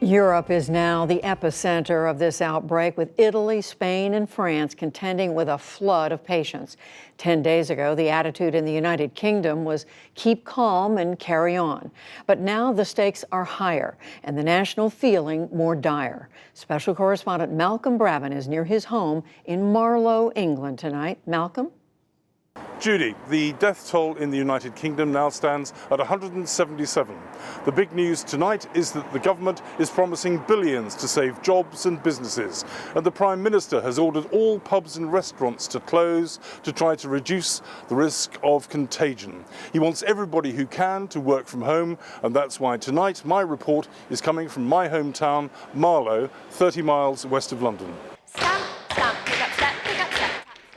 Europe is now the epicenter of this outbreak, with Italy, Spain, and France contending with a flood of patients. 10 days ago, the attitude in the United Kingdom was keep calm and carry on. But now the stakes are higher and the national feeling more dire. Special correspondent Malcolm Brabham is near his home in Marlow, England tonight. Malcolm? Judy, the death toll in the United Kingdom now stands at 177. The big news tonight is that the government is promising billions to save jobs and businesses, and the Prime Minister has ordered all pubs and restaurants to close to try to reduce the risk of contagion. He wants everybody who can to work from home, and that's why tonight my report is coming from my hometown, Marlow, 30 miles west of London.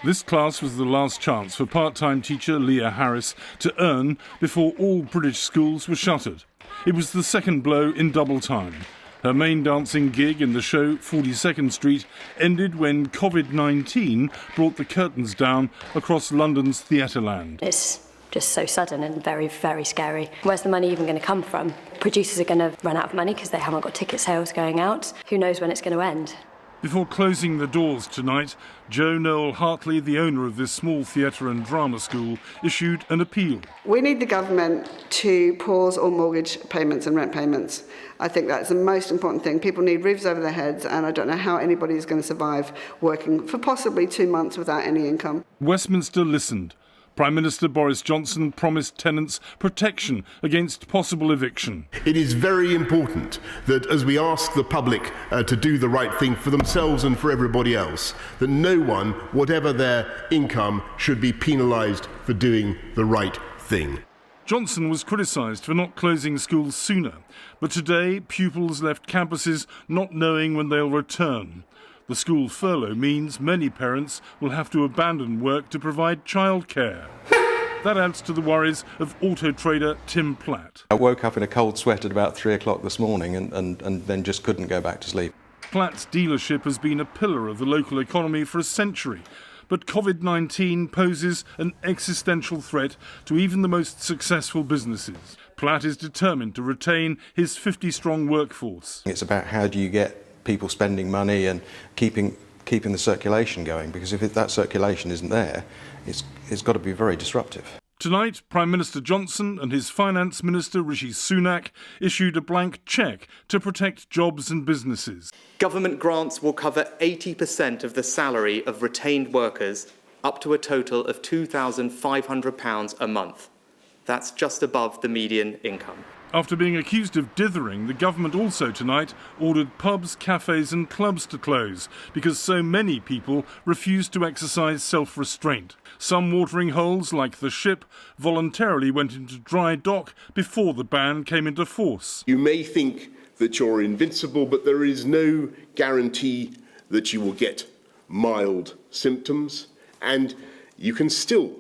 This class was the last chance for part-time teacher Leah Harris to earn before all British schools were shuttered. It was the second blow in double time. Her main dancing gig in the show 42nd Street ended when COVID-19 brought the curtains down across London's Theatreland. It's just so sudden and very, very scary. Where's the money even going to come from? Producers are going to run out of money because they haven't got ticket sales going out. Who knows when it's going to end? Before closing the doors tonight, Jo Noel Hartley, the owner of this small theatre and drama school, issued an appeal. We need the government to pause all mortgage payments and rent payments. I think that's the most important thing. People need roofs over their heads, and I don't know how anybody is going to survive working for possibly 2 months without any income. Westminster listened. Prime Minister Boris Johnson promised tenants protection against possible eviction. It is very important that as we ask the public to do the right thing for themselves and for everybody else, that no one, whatever their income, should be penalised for doing the right thing. Johnson was criticised for not closing schools sooner, but today pupils left campuses not knowing when they'll return. The school furlough means many parents will have to abandon work to provide childcare. That adds to the worries of auto trader Tim Platt. I woke up in a cold sweat at about 3 o'clock this morning and then just couldn't go back to sleep. Platt's dealership has been a pillar of the local economy for a century, but COVID-19 poses an existential threat to even the most successful businesses. Platt is determined to retain his 50-strong workforce. It's about how do you get people spending money and keeping the circulation going, because if that circulation isn't there, it's got to be very disruptive. Tonight, Prime Minister Johnson and his Finance Minister Rishi Sunak issued a blank cheque to protect jobs and businesses. Government grants will cover 80% of the salary of retained workers, up to a total of £2,500 a month. That's just above the median income. After being accused of dithering, the government also tonight ordered pubs, cafes and clubs to close because so many people refused to exercise self-restraint. Some watering holes, like the Ship, voluntarily went into dry dock before the ban came into force. You may think that you're invincible, but there is no guarantee that you will get mild symptoms, and you can still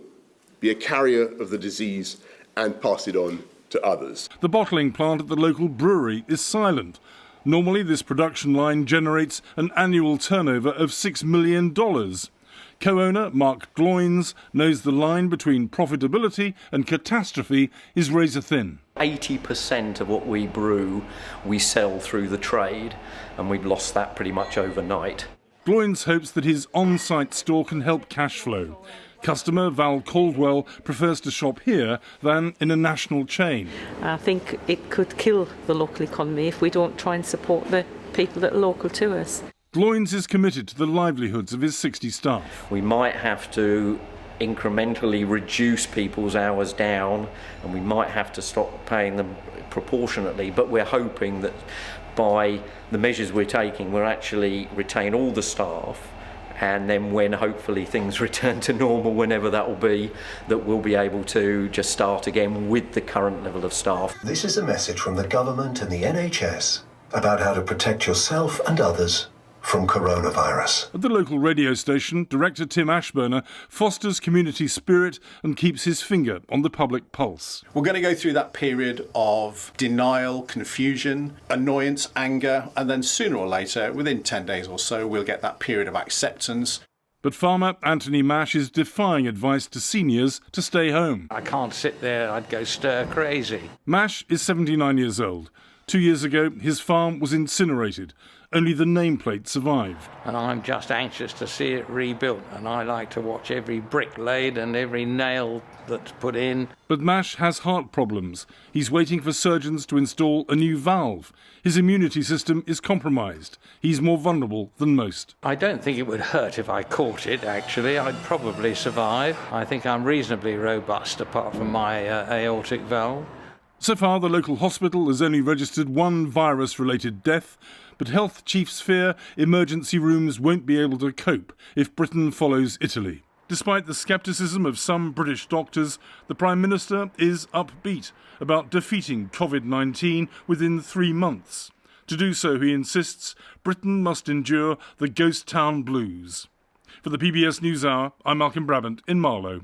be a carrier of the disease and pass it on to others. The bottling plant at the local brewery is silent. Normally, this production line generates an annual turnover of $6 million. Co-owner Mark Gloynes knows the line between profitability and catastrophe is razor thin. 80% of what we brew, we sell through the trade, and we've lost that pretty much overnight. Gloynes hopes that his on-site store can help cash flow. Customer Val Caldwell prefers to shop here than in a national chain. I think it could kill the local economy if we don't try and support the people that are local to us. Gloynes is committed to the livelihoods of his 60 staff. We might have to incrementally reduce people's hours down, and we might have to stop paying them proportionately, but we're hoping that by the measures we're taking, we'll actually retain all the staff, and then when hopefully things return to normal, whenever that will be, that we'll be able to just start again with the current level of staff. This is a message from the government and the NHS about how to protect yourself and others from coronavirus. At the local radio station, director Tim Ashburner fosters community spirit and keeps his finger on the public pulse. We're going to go through that period of denial, confusion, annoyance, anger, and then sooner or later, within 10 days or so, we'll get that period of acceptance. But farmer Anthony Mash is defying advice to seniors to stay home. I can't sit there, I'd go stir crazy. Mash is 79 years old. 2 years ago, his farm was incinerated. Only the nameplate survived. And I'm just anxious to see it rebuilt, and I like to watch every brick laid and every nail that's put in. But Mash has heart problems. He's waiting for surgeons to install a new valve. His immunity system is compromised. He's more vulnerable than most. I don't think it would hurt if I caught it, actually. I'd probably survive. I think I'm reasonably robust, apart from my aortic valve. So far, the local hospital has only registered one virus-related death, but health chiefs fear emergency rooms won't be able to cope if Britain follows Italy. Despite the scepticism of some British doctors, the Prime Minister is upbeat about defeating COVID-19 within 3 months. To do so, he insists, Britain must endure the ghost town blues. For the PBS NewsHour, I'm Malcolm Brabant in Marlow.